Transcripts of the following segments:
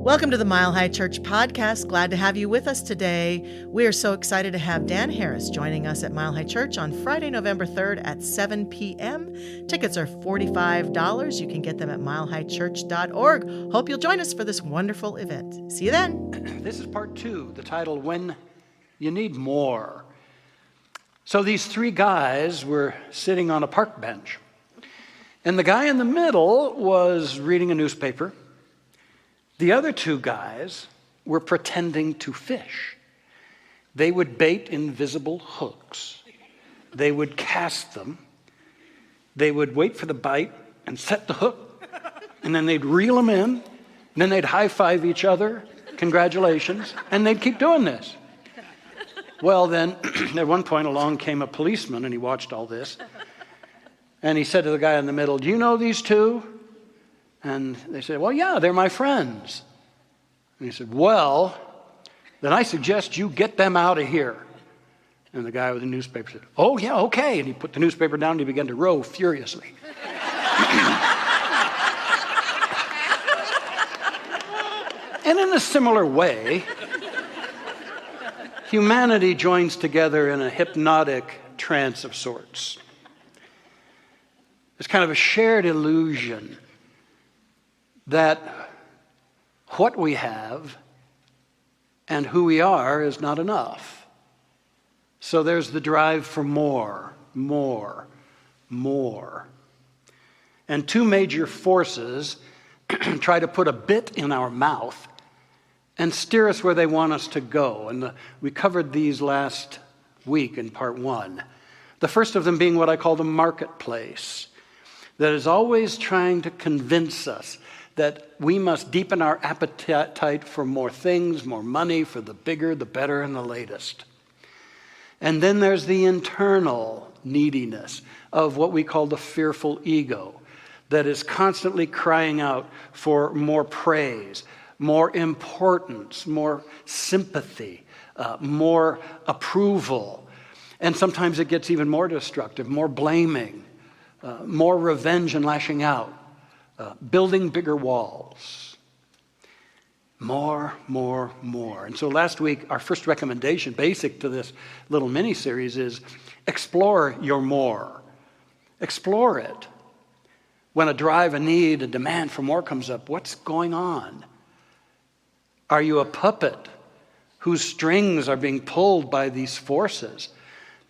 Welcome to the Mile High Church podcast. Glad to have you with us today. We are so excited to have Dan Harris joining us at Mile High Church on Friday, November 3rd at 7 p.m. Tickets are $45. You can get them at milehighchurch.org. Hope you'll join us for this wonderful event. See you then. This is part 2, the title, When You Need More. So these three guys were sitting on a park bench, and the guy in the middle was reading a newspaper. The other two guys were pretending to fish. They would bait invisible hooks. They would cast them. They would wait for the bite and set the hook, and then they'd reel them in, and then they'd high-five each other, congratulations, and they'd keep doing this. Well, then, at one point along came a policeman, and he watched all this, and he said to the guy in the middle, "Do you know these two?" And they said, "Well, yeah, they're my friends." And he said, "Well, then I suggest you get them out of here." And the guy with the newspaper said, "Oh, yeah, okay." And he put the newspaper down and he began to row furiously. And in a similar way, humanity joins together in a hypnotic trance of sorts. It's kind of a shared illusion that what we have and who we are is not enough. So there's the drive for more, more, more. And two major forces try to put a bit in our mouth and steer us where they want us to go. And we covered these last week in part 1. The first of them being what I call the marketplace, that is always trying to convince us that we must deepen our appetite for more things, more money, for the bigger, the better, and the latest. And then there's the internal neediness of what we call the fearful ego, that is constantly crying out for more praise, more importance, more sympathy, more approval. And sometimes it gets even more destructive, more blaming, more revenge and lashing out. Building bigger walls. More, more, more. And so last week, our first recommendation, basic to this little mini-series, is explore your more. Explore it. When a drive, a need, a demand for more comes up, what's going on? Are you a puppet whose strings are being pulled by these forces?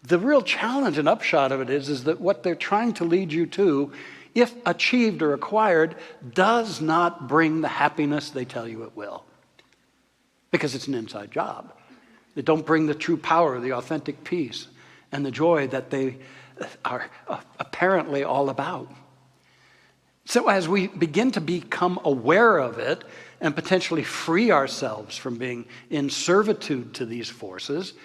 The real challenge and upshot of it is that what they're trying to lead you to, if achieved or acquired, does not bring the happiness they tell you it will. Because it's an inside job. They don't bring the true power, the authentic peace, and the joy that they are apparently all about. So as we begin to become aware of it and potentially free ourselves from being in servitude to these forces,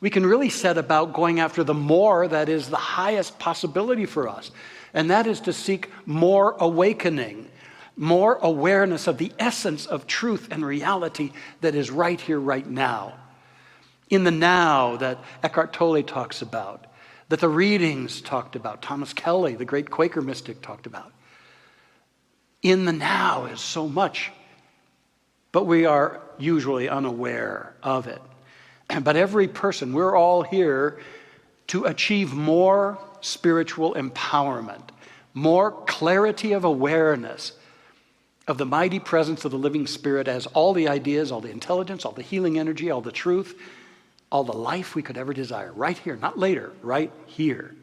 we can really set about going after the more that is the highest possibility for us. And that is to seek more awakening, more awareness of the essence of truth and reality that is right here, right now. In the now that Eckhart Tolle talks about, that the readings talked about, Thomas Kelly, the great Quaker mystic, talked about. In the now is so much, but we are usually unaware of it. But every person, we're all here to achieve more spiritual empowerment, more clarity of awareness of the mighty presence of the living Spirit as all the ideas, all the intelligence, all the healing energy, all the truth, all the life we could ever desire, right here, not later, right here.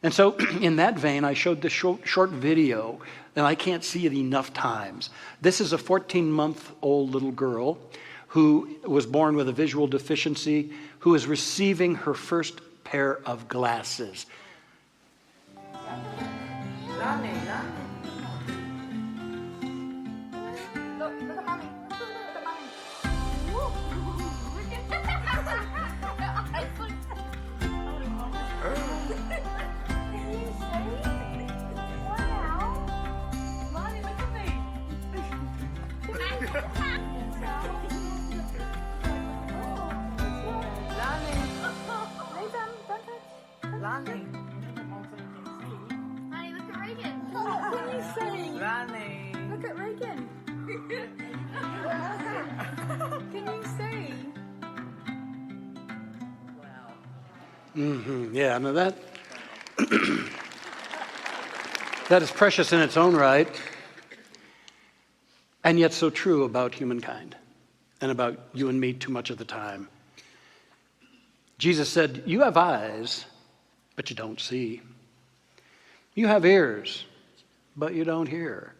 And so in that vein, I showed this short video, and I can't see it enough times. This is a 14-month-old little girl who was born with a visual deficiency, who is receiving her first pair of glasses. Look at mommy. Look at mommy. Wow. Mommy, look at me. Lonnie. Honey, look at Reagan. What are you saying? Lonnie. Look at Reagan. Yeah, no, that is precious in its own right, and yet so true about humankind and about you and me too much of the time. Jesus said, you have eyes, but you don't see. You have ears, but you don't hear.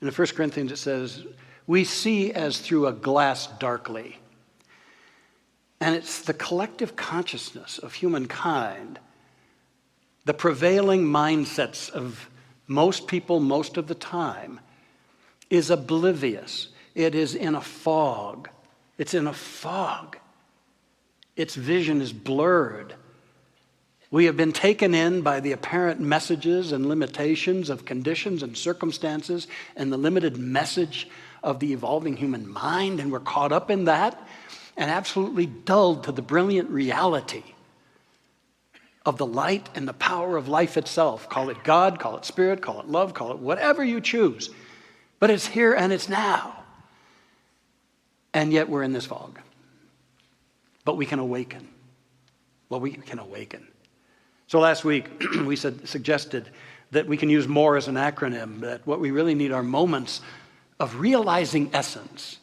In 1 Corinthians it says, we see as through a glass darkly. And it's the collective consciousness of humankind, the prevailing mindsets of most people most of the time, is oblivious. It is in a fog. It's in a fog. Its vision is blurred. We have been taken in by the apparent messages and limitations of conditions and circumstances and the limited message of the evolving human mind, and we're caught up in that and absolutely dulled to the brilliant reality of the light and the power of life itself. Call it God, call it spirit, call it love, call it whatever you choose. But it's here and it's now. And yet we're in this fog. But we can awaken. Well, we can awaken. So last week we suggested that we can use MORE as an acronym, that what we really need are moments of realizing essence,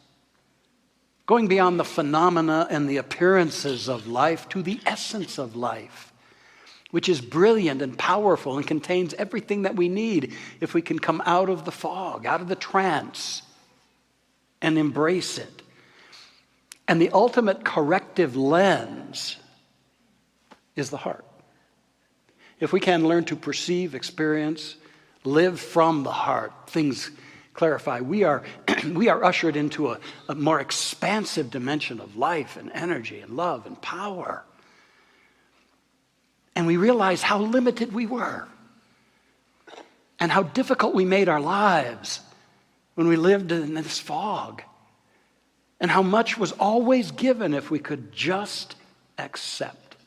going beyond the phenomena and the appearances of life to the essence of life, which is brilliant and powerful and contains everything that we need if we can come out of the fog, out of the trance, and embrace it. And the ultimate corrective lens is the heart. If we can learn to perceive, experience, live from the heart, things clarify. We are ushered into a more expansive dimension of life and energy and love and power. And we realize how limited we were and how difficult we made our lives when we lived in this fog, and how much was always given if we could just accept.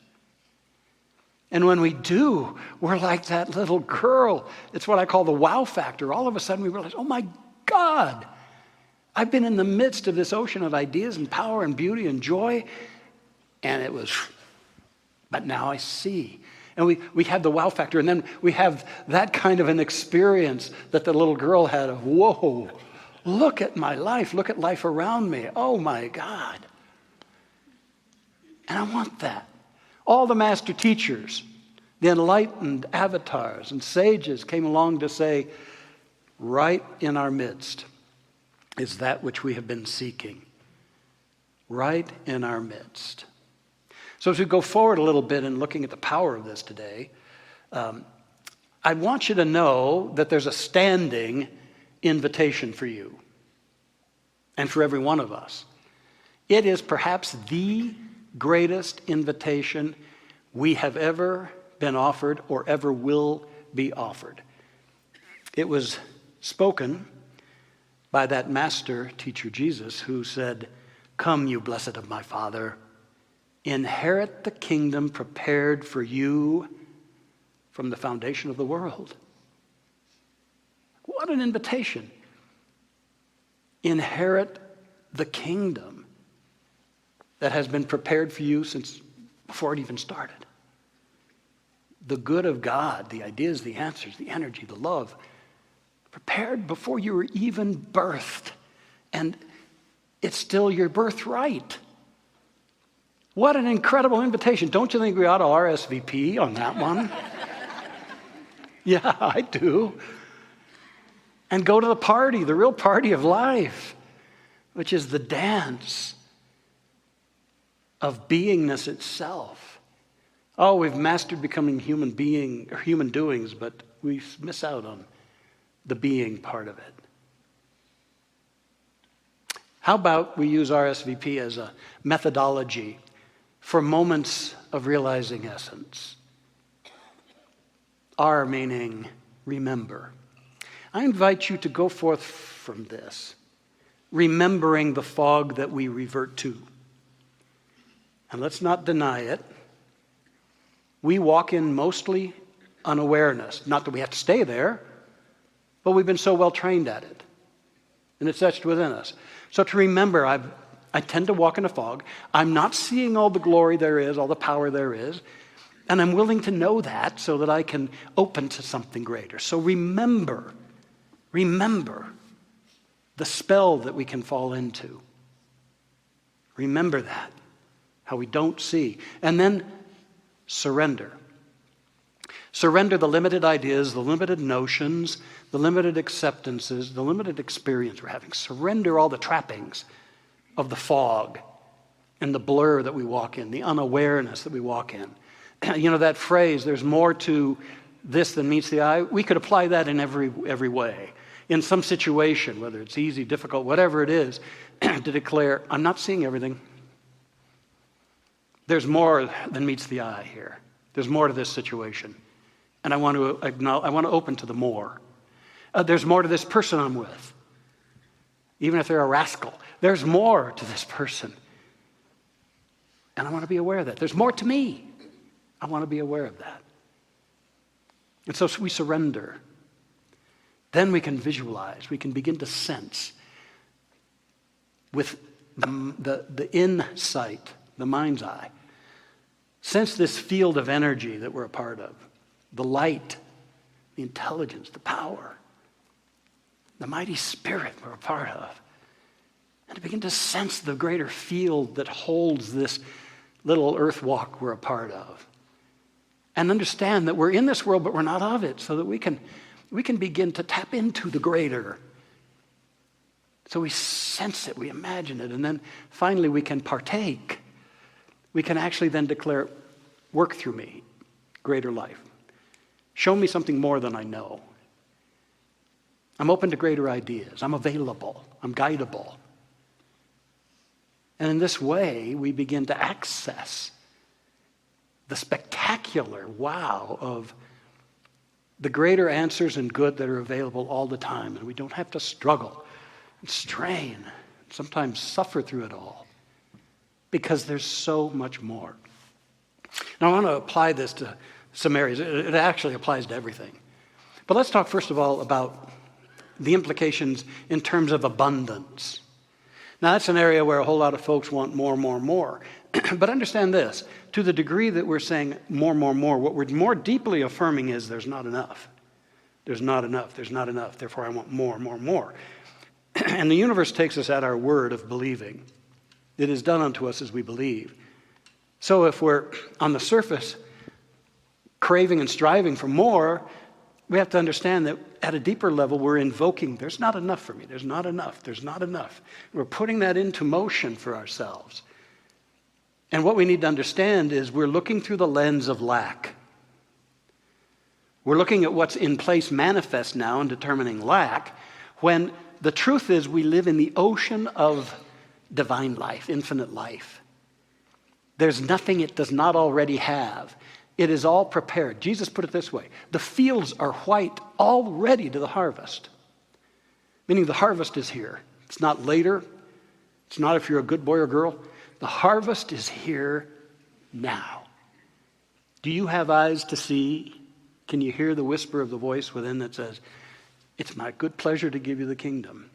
And when we do, we're like that little girl. It's what I call the wow factor. All of a sudden we realize, oh my God, I've been in the midst of this ocean of ideas and power and beauty and joy, and it was, but now I see. And we have the wow factor, and then we have that kind of an experience that the little girl had of, whoa, look at my life, look at life around me. Oh my God. And I want that. All the master teachers, the enlightened avatars and sages came along to say, right in our midst is that which we have been seeking. Right in our midst. So as we go forward a little bit in looking at the power of this today, I want you to know that there's a standing invitation for you and for every one of us. It is perhaps the greatest invitation we have ever been offered or ever will be offered. It was spoken by that master teacher Jesus, who said, "Come, you blessed of my Father, inherit the kingdom prepared for you from the foundation of the world." What an invitation. Inherit the kingdom that has been prepared for you since before it even started. The good of God, the ideas, the answers, the energy, the love, prepared before you were even birthed. And it's still your birthright. What an incredible invitation. Don't you think we ought to RSVP on that one? Yeah, I do. And go to the party, the real party of life, which is the dance of beingness itself. Oh, we've mastered becoming human being or human doings, but we miss out on the being part of it. How about we use RSVP as a methodology for moments of realizing essence? R meaning remember. I invite you to go forth from this, remembering the fog that we revert to. And let's not deny it. We walk in mostly unawareness. Not that we have to stay there, but we've been so well trained at it. And it's etched within us. So to remember, I I tend to walk in a fog. I'm not seeing all the glory there is, all the power there is. And I'm willing to know that so that I can open to something greater. So remember the spell that we can fall into. Remember that, how we don't see. And then surrender. Surrender the limited ideas, the limited notions, the limited acceptances, the limited experience we're having. Surrender all the trappings of the fog and the blur that we walk in, the unawareness that we walk in. You know that phrase, there's more to this than meets the eye? We could apply that in every way. In some situation, whether it's easy, difficult, whatever it is, to declare, I'm not seeing everything. There's more than meets the eye here. There's more to this situation. And I want to open to the more. There's more to this person I'm with. Even if they're a rascal, there's more to this person. And I want to be aware of that. There's more to me. I want to be aware of that. And so we surrender. Then we can visualize. We can begin to sense with the insight, the mind's eye. Sense this field of energy that we're a part of. The light, the intelligence, the power, the mighty spirit we're a part of. And to begin to sense the greater field that holds this little earth walk we're a part of. And understand that we're in this world, but we're not of it, so that we can begin to tap into the greater. So we sense it, we imagine it, and then finally we can partake. We can actually then declare, work through me, greater life. Show me something more than I know. I'm open to greater ideas. I'm available. I'm guidable. And in this way, we begin to access the spectacular wow of the greater answers and good that are available all the time. And we don't have to struggle and strain, and sometimes suffer through it all, because there's so much more. Now, I want to apply this to some areas. It actually applies to everything. But let's talk first of all about the implications in terms of abundance. Now, that's an area where a whole lot of folks want more. But understand this, to the degree that we're saying more, what we're more deeply affirming is there's not enough. There's not enough, therefore I want more. And the universe takes us at our word of believing. It is done unto us as we believe. So if we're on the surface craving and striving for more, we have to understand that at a deeper level we're invoking, there's not enough for me, there's not enough. We're putting that into motion for ourselves. And what we need to understand is we're looking through the lens of lack. We're looking at what's in place manifest now and determining lack, when the truth is we live in the ocean of divine life, infinite life. There's nothing it does not already have. It is all prepared. Jesus put it this way, the fields are white already to the harvest. Meaning the harvest is here. It's not later. It's not if you're a good boy or girl. The harvest is here now. Do you have eyes to see? Can you hear the whisper of the voice within that says, it's my good pleasure to give you the kingdom?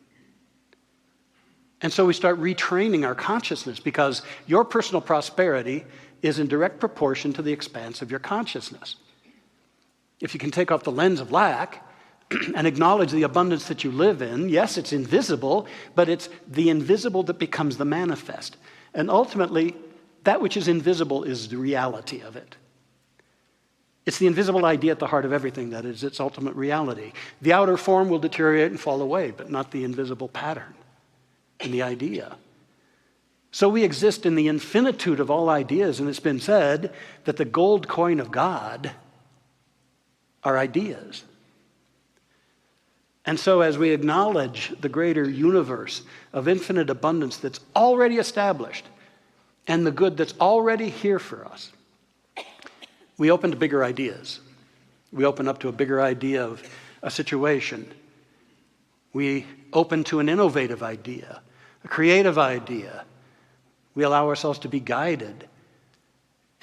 And so we start retraining our consciousness, because your personal prosperity is in direct proportion to the expanse of your consciousness. If you can take off the lens of lack and acknowledge the abundance that you live in, yes, it's invisible, but it's the invisible that becomes the manifest. And ultimately, that which is invisible is the reality of it. It's the invisible idea at the heart of everything that is its ultimate reality. The outer form will deteriorate and fall away, but not the invisible pattern and the idea. So we exist in the infinitude of all ideas, and it's been said that the gold coin of God are ideas. And so as we acknowledge the greater universe of infinite abundance that's already established and the good that's already here for us, we open to bigger ideas. We open up to a bigger idea of a situation. We open to an innovative idea, a creative idea. We allow ourselves to be guided.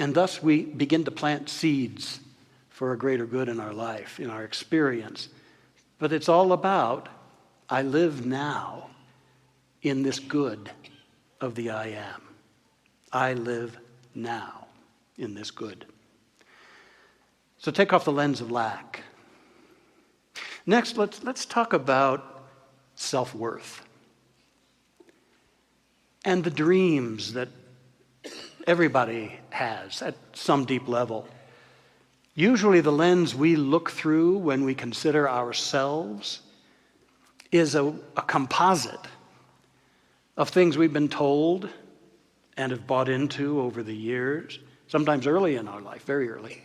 And thus we begin to plant seeds for a greater good in our life, in our experience. But it's all about, I live now in this good of the I am. I live now in this good. So take off the lens of lack. Next, let's talk about self-worth and the dreams that everybody has at some deep level. Usually the lens we look through when we consider ourselves is a composite of things we've been told and have bought into over the years, sometimes early in our life, very early.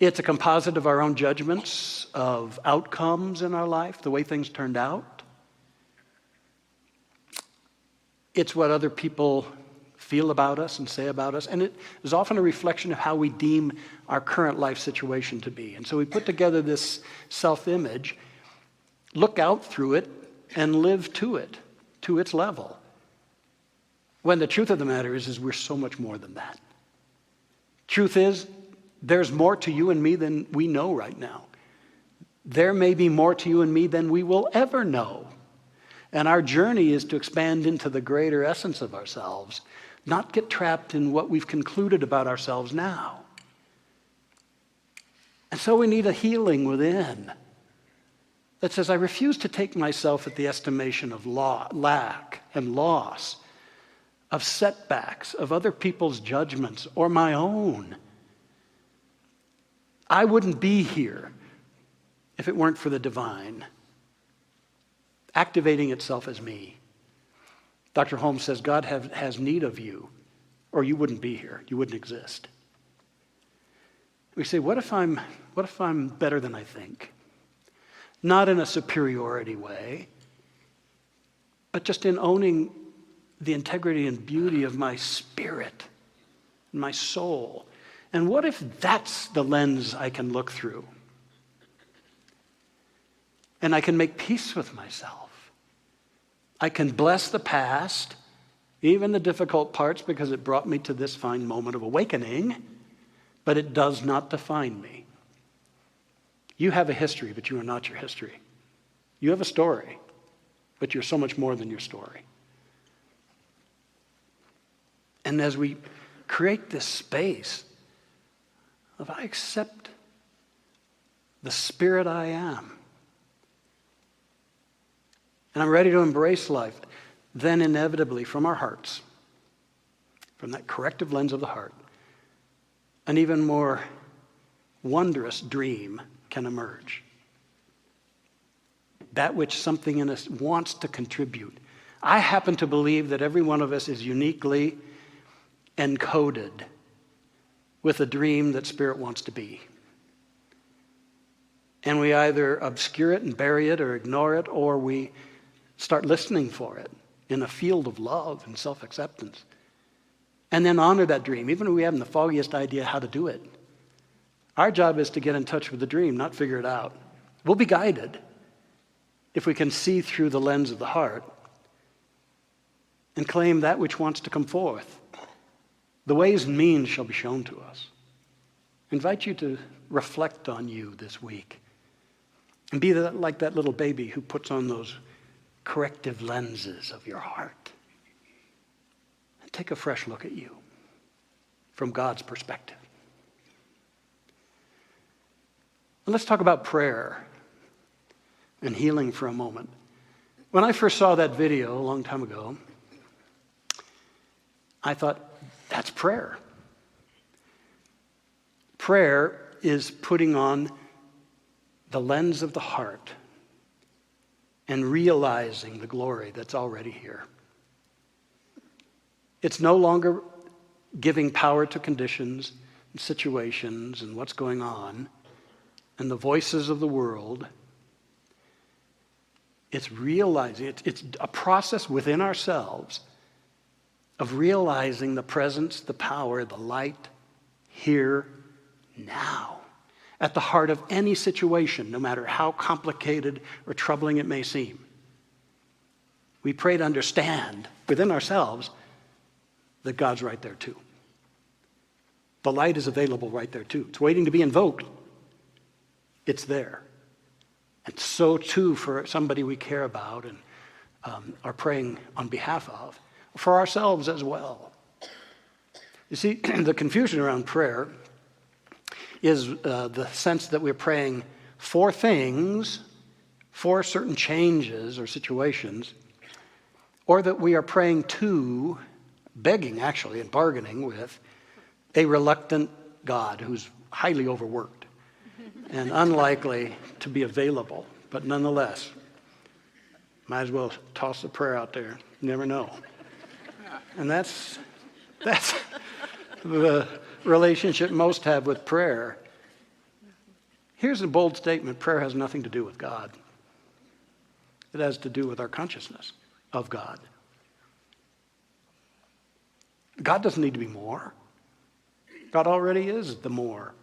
It's a composite of our own judgments, of outcomes in our life, the way things turned out. It's what other people feel about us and say about us, and it is often a reflection of how we deem our current life situation to be. And so we put together this self-image, look out through it, and live to it, to its level. When the truth of the matter is we're so much more than that. Truth is, there's more to you and me than we know right now. There may be more to you and me than we will ever know. And our journey is to expand into the greater essence of ourselves, not get trapped in what we've concluded about ourselves now. And so we need a healing within that says, I refuse to take myself at the estimation of lack and loss, of setbacks, of other people's judgments, or my own. I wouldn't be here if it weren't for the divine activating itself as me. Dr. Holmes says God has need of you, or you wouldn't be here. You wouldn't exist. We say, what if I'm better than I think? Not in a superiority way, but just in owning the integrity and beauty of my spirit, my soul. And what if that's the lens I can look through? And I can make peace with myself. I can bless the past, even the difficult parts, because it brought me to this fine moment of awakening, but it does not define me. You have a history, but you are not your history. You have a story, but you're so much more than your story. And as we create this space of I accept the spirit I am, and I'm ready to embrace life, then inevitably from our hearts, from that corrective lens of the heart, an even more wondrous dream can emerge. That which something in us wants to contribute. I happen to believe that every one of us is uniquely encoded with a dream that Spirit wants to be. And we either obscure it and bury it or ignore it, or we start listening for it in a field of love and self-acceptance. And then honor that dream, even if we haven't the foggiest idea how to do it. Our job is to get in touch with the dream, not figure it out. We'll be guided if we can see through the lens of the heart and claim that which wants to come forth. The ways and means shall be shown to us. I invite you to reflect on you this week and be like that little baby who puts on those corrective lenses of your heart. And take a fresh look at you from God's perspective. And let's talk about prayer and healing for a moment. When I first saw that video a long time ago, I thought, that's prayer. Prayer is putting on the lens of the heart and realizing the glory that's already here. It's no longer giving power to conditions and situations and what's going on and the voices of the world. It's realizing, it's a process within ourselves of realizing the presence, the power, the light here, now, at the heart of any situation, no matter how complicated or troubling it may seem. We pray to understand within ourselves that God's right there too. The light is available right there too. It's waiting to be invoked. It's there. And so too for somebody we care about and are praying on behalf of. for ourselves as well. You see, the confusion around prayer is the sense that we're praying for things, for certain changes or situations, or that we are praying to, begging actually, and bargaining with a reluctant God who's highly overworked and unlikely to be available. But nonetheless, might as well toss the prayer out there. You never know. And that's the relationship most have with prayer. Here's a bold statement. Prayer has nothing to do with God. It has to do with our consciousness of God. God doesn't need to be more. God already is the more.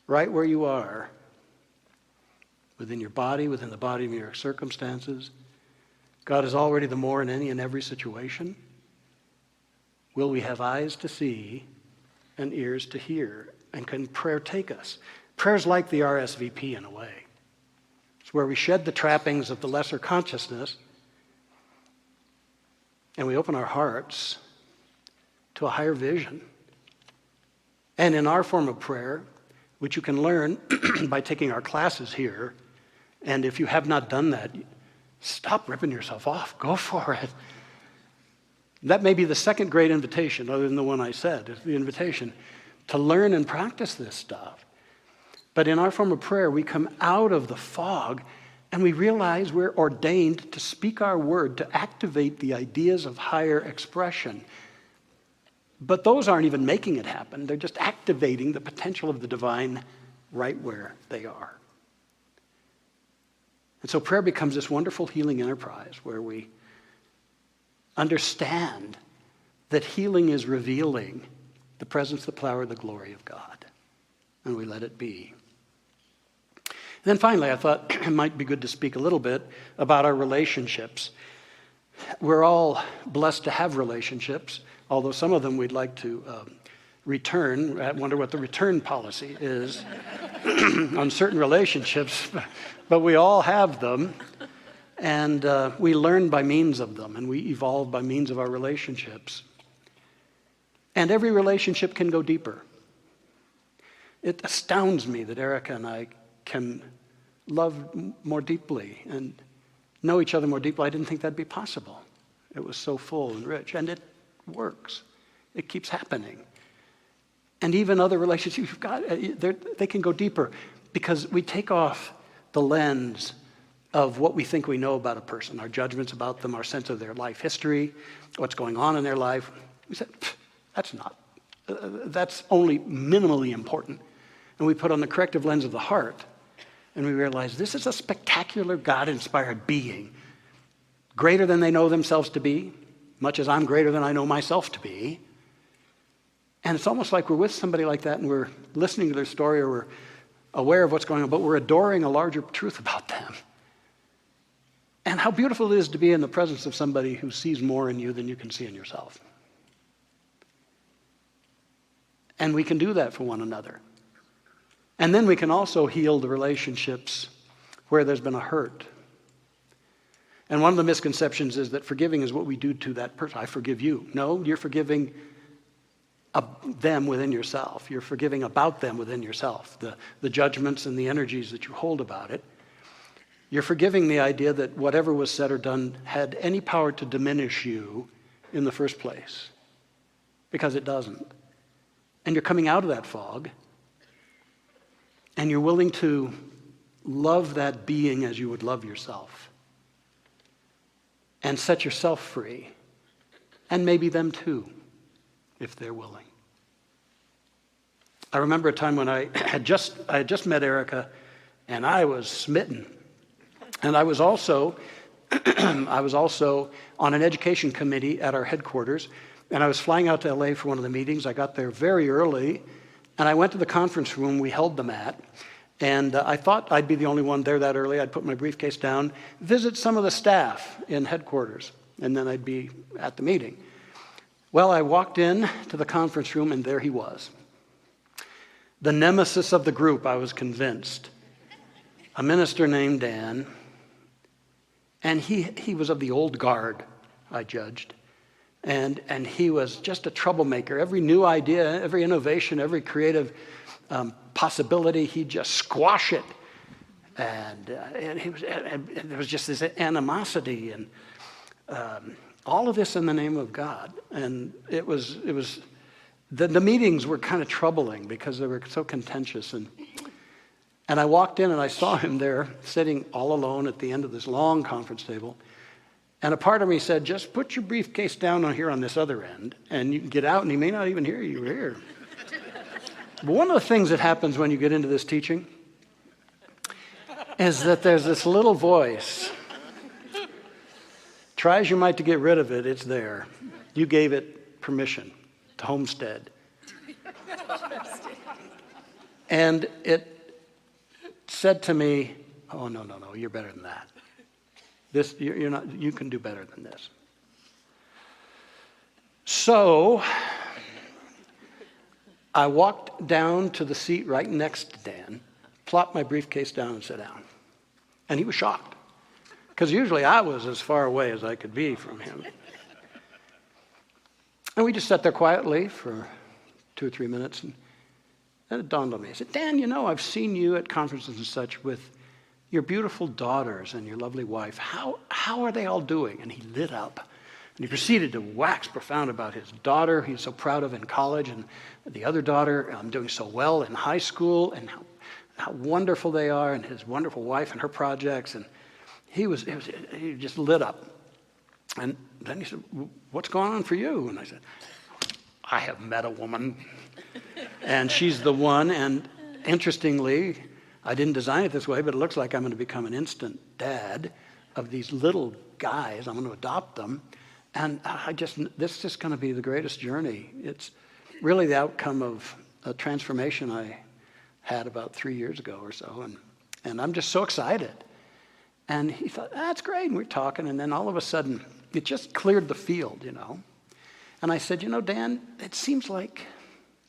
Right where you are. Within your body, within the body of your circumstances. God is already the more in any and every situation. Will we have eyes to see and ears to hear? And can prayer take us? Prayer's like the RSVP in a way. It's where we shed the trappings of the lesser consciousness and we open our hearts to a higher vision. And in our form of prayer, which you can learn by taking our classes here, and if you have not done that, stop ripping yourself off. Go for it. That may be the second great invitation, other than the one I said, is the invitation to learn and practice this stuff. But in our form of prayer, we come out of the fog and we realize we're ordained to speak our word, to activate the ideas of higher expression. But those aren't even making it happen. They're just activating the potential of the divine right where they are. And so prayer becomes this wonderful healing enterprise where we understand that healing is revealing the presence, the power, the glory of God. And we let it be. And then finally, I thought it might be good to speak a little bit about our relationships. We're all blessed to have relationships, although some of them we'd like to return. I wonder what the return policy is on certain relationships, but we all have them, and we learn by means of them, and we evolve by means of our relationships. And every relationship can go deeper. It astounds me that Erica and I can love more deeply and know each other more deeply. I didn't think that'd be possible. It was so full and rich, and it works. It keeps happening. And even other relationships you've got, they can go deeper because we take off the lens of what we think we know about a person, our judgments about them, our sense of their life history, what's going on in their life. We said, that's only minimally important. And we put on the corrective lens of the heart, and we realize this is a spectacular God-inspired being, greater than they know themselves to be, much as I'm greater than I know myself to be. And it's almost like we're with somebody like that and we're listening to their story or we're aware of what's going on, but we're adoring a larger truth about them. And how beautiful it is to be in the presence of somebody who sees more in you than you can see in yourself. And we can do that for one another. And then we can also heal the relationships where there's been a hurt. And one of the misconceptions is that forgiving is what we do to that person. I forgive you. No, you're forgiving them within yourself. You're forgiving about them within yourself, the judgments and the energies that you hold about it. You're forgiving the idea that whatever was said or done had any power to diminish you in the first place, because it doesn't. And you're coming out of that fog, and you're willing to love that being as you would love yourself, and set yourself free, and maybe them too, if they're willing. I remember a time when I had just met Erica, and I was smitten. And I was also on an education committee at our headquarters, and I was flying out to LA for one of the meetings. I got there very early, and I went to the conference room we held them at, and I thought I'd be the only one there that early. I'd put my briefcase down, visit some of the staff in headquarters, and then I'd be at the meeting. Well, I walked in to the conference room, and there he was. The nemesis of the group, I was convinced. A minister named Dan, and he was of the old guard, I judged. And he was just a troublemaker. Every new idea, every innovation, every creative possibility, he'd just squash it. And there was just this animosity and all of this in the name of God. And it was the meetings were kind of troubling because they were so contentious. And I walked in and I saw him there sitting all alone at the end of this long conference table. And a part of me said, just put your briefcase down on here on this other end, and you can get out, and he may not even hear you here. But one of the things that happens when you get into this teaching is that there's this little voice. Try as you might to get rid of it, it's there. You gave it permission to homestead. And it said to me, oh, no, you're better than that. You're not. You can do better than this. So I walked down to the seat right next to Dan, plopped my briefcase down and sat down. And he was shocked, because usually I was as far away as I could be from him. And we just sat there quietly for 2 or 3 minutes, and then it dawned on me. I said, Dan, I've seen you at conferences and such with your beautiful daughters and your lovely wife. How are they all doing? And he lit up. And he proceeded to wax profound about his daughter he's so proud of in college, and the other daughter doing so well in high school, and how wonderful they are, and his wonderful wife and her projects. And he just lit up. And then he said, what's going on for you? And I said, I have met a woman, and she's the one. And interestingly, I didn't design it this way, but it looks like I'm going to become an instant dad of these little guys. I'm going to adopt them. And this is just going to be the greatest journey. It's really the outcome of a transformation I had about 3 years ago or so. And I'm just so excited. And he thought, that's great. And we're talking. And then all of a sudden, it just cleared the field, And I said, Dan, it seems like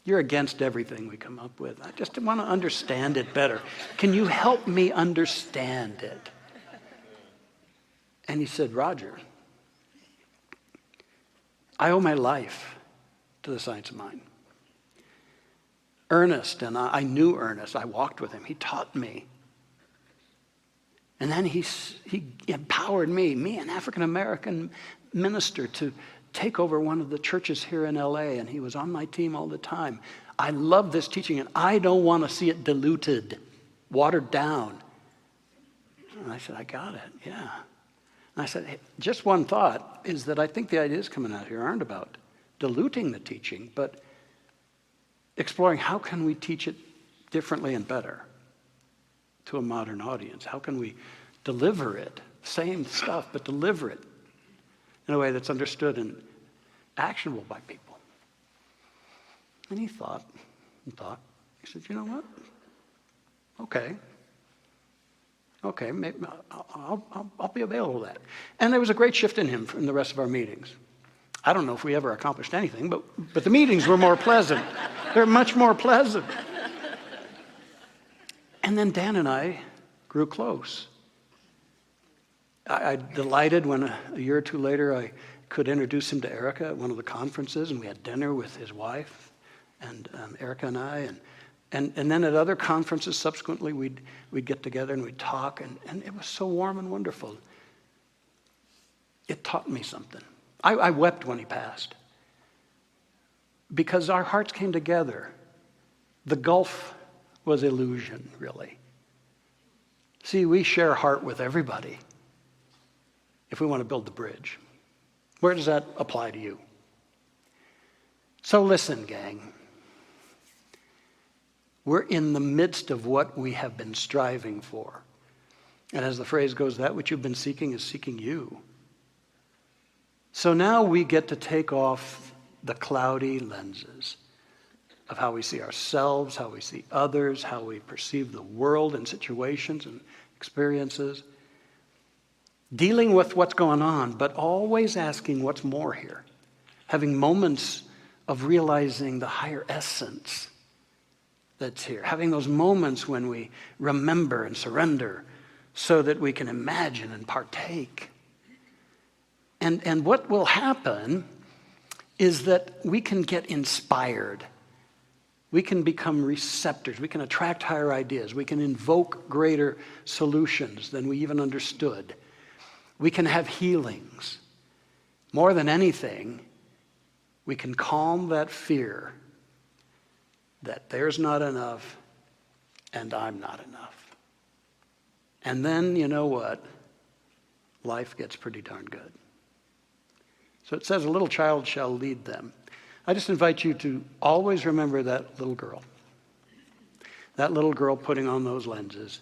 you're against everything we come up with. I just want to understand it better. Can you help me understand it? And he said, Roger, I owe my life to the science of mind. Ernest, and I knew Ernest. I walked with him. He taught me. And then he empowered me, an African-American minister, to take over one of the churches here in LA, and he was on my team all the time. I love this teaching, and I don't want to see it diluted, watered down. And I said, I got it, yeah. And I said, hey, just one thought is that I think the ideas coming out here aren't about diluting the teaching, but exploring how can we teach it differently and better to a modern audience. How can we deliver it, same stuff, but deliver it in a way that's understood and actionable by people. And he thought and thought. He said, you know what? Okay, maybe I'll be available to that. And there was a great shift in him from the rest of our meetings. I don't know if we ever accomplished anything, but the meetings were more pleasant. They're much more pleasant. And then Dan and I grew close. I delighted when a year or two later I could introduce him to Erica at one of the conferences, and we had dinner with his wife and Erica and I, and then at other conferences subsequently we'd get together and we'd talk, and it was so warm and wonderful. It taught me something. I wept when he passed because our hearts came together. The gulf was illusion, really. See, we share heart with everybody if we want to build the bridge. Where does that apply to you? So listen, gang. We're in the midst of what we have been striving for. And as the phrase goes, that which you've been seeking is seeking you. So now we get to take off the cloudy lenses of how we see ourselves, how we see others, how we perceive the world and situations and experiences. Dealing with what's going on, but always asking what's more here. Having moments of realizing the higher essence that's here. Having those moments when we remember and surrender so that we can imagine and partake. And what will happen is that we can get inspired. We can become receptors. We can attract higher ideas. We can invoke greater solutions than we even understood. We can have healings. More than anything, we can calm that fear that there's not enough and I'm not enough. And then, you know what? Life gets pretty darn good. So it says, a little child shall lead them. I just invite you to always remember that little girl. That little girl putting on those lenses.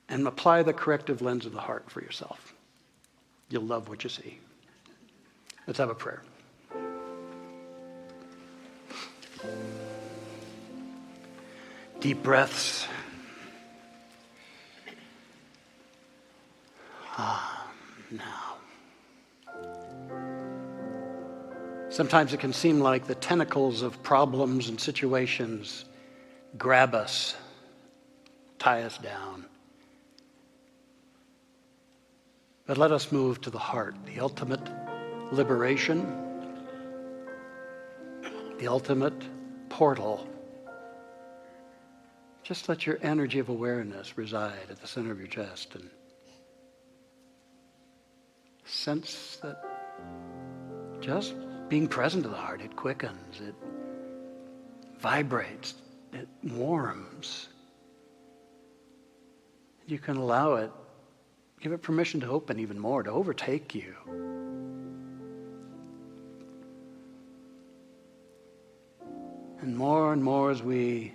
And apply the corrective lens of the heart for yourself. You'll love what you see. Let's have a prayer. Deep breaths. Now. Sometimes it can seem like the tentacles of problems and situations grab us, tie us down. But let us move to the heart, the ultimate liberation, the ultimate portal. Just let your energy of awareness reside at the center of your chest and sense that just being present to the heart, it quickens, it vibrates, it warms. You can allow it, give it permission to open even more, to overtake you. And more as we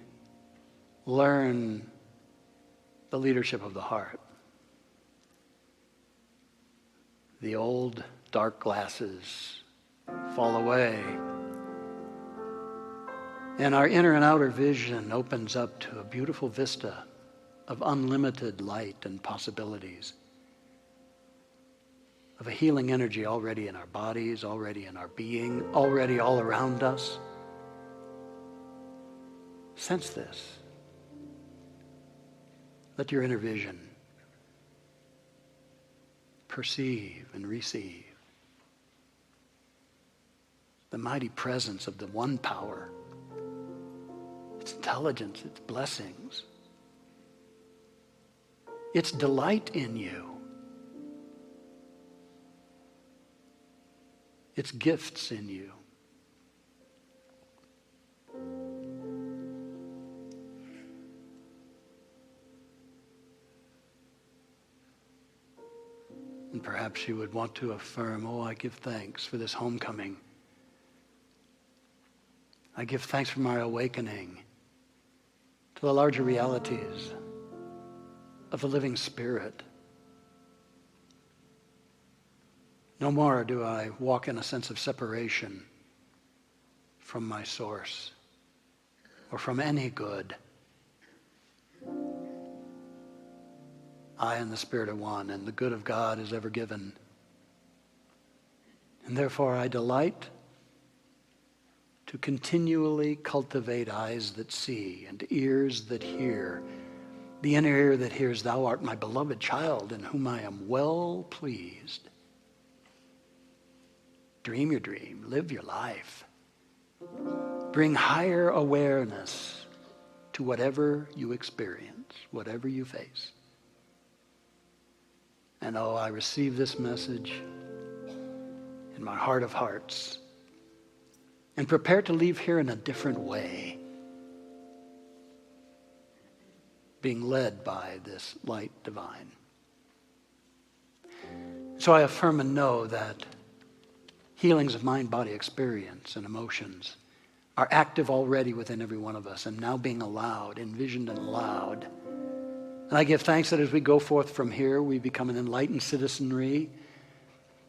learn the leadership of the heart, the old dark glasses fall away, and our inner and outer vision opens up to a beautiful vista of unlimited light and possibilities, of a healing energy already in our bodies, already in our being, already all around us. Sense this. Let your inner vision perceive and receive the mighty presence of the one power, its intelligence, its blessings, its delight in you, its gifts in you. And perhaps you would want to affirm, oh, I give thanks for this homecoming. I give thanks for my awakening to the larger realities of the living Spirit. No more do I walk in a sense of separation from my source or from any good. I and the Spirit are one, and the good of God is ever given. And therefore I delight to continually cultivate eyes that see and ears that hear. The inner ear that hears, thou art my beloved child in whom I am well pleased. Dream your dream, live your life. Bring higher awareness to whatever you experience, whatever you face. And oh, I receive this message in my heart of hearts and prepare to leave here in a different way, being led by this light divine. So I affirm and know that healings of mind, body, experience, and emotions are active already within every one of us and now being allowed, envisioned and allowed. And I give thanks that as we go forth from here, we become an enlightened citizenry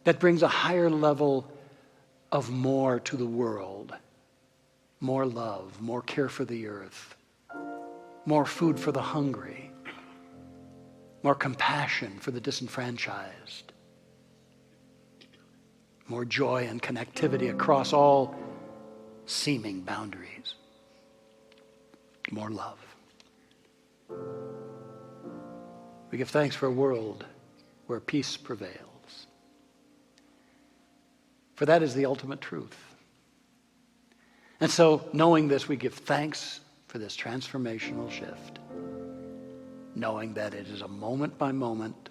that brings a higher level of more to the world. More love, more care for the earth, more food for the hungry, more compassion for the disenfranchised, more joy and connectivity across all seeming boundaries, more love. We give thanks for a world where peace prevails, For that is the ultimate truth. And so, knowing this, we give thanks for this transformational shift, knowing that it is a moment-by-moment,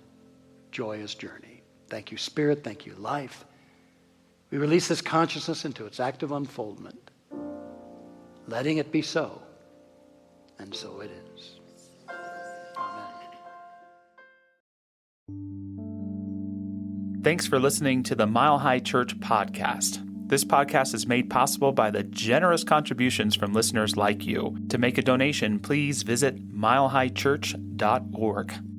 joyous journey. Thank you, Spirit. Thank you, life. We release this consciousness into its active unfoldment, letting it be so, and so it is. Amen. Thanks for listening to the Mile High Church podcast. This podcast is made possible by the generous contributions from listeners like you. To make a donation, please visit milehighchurch.org.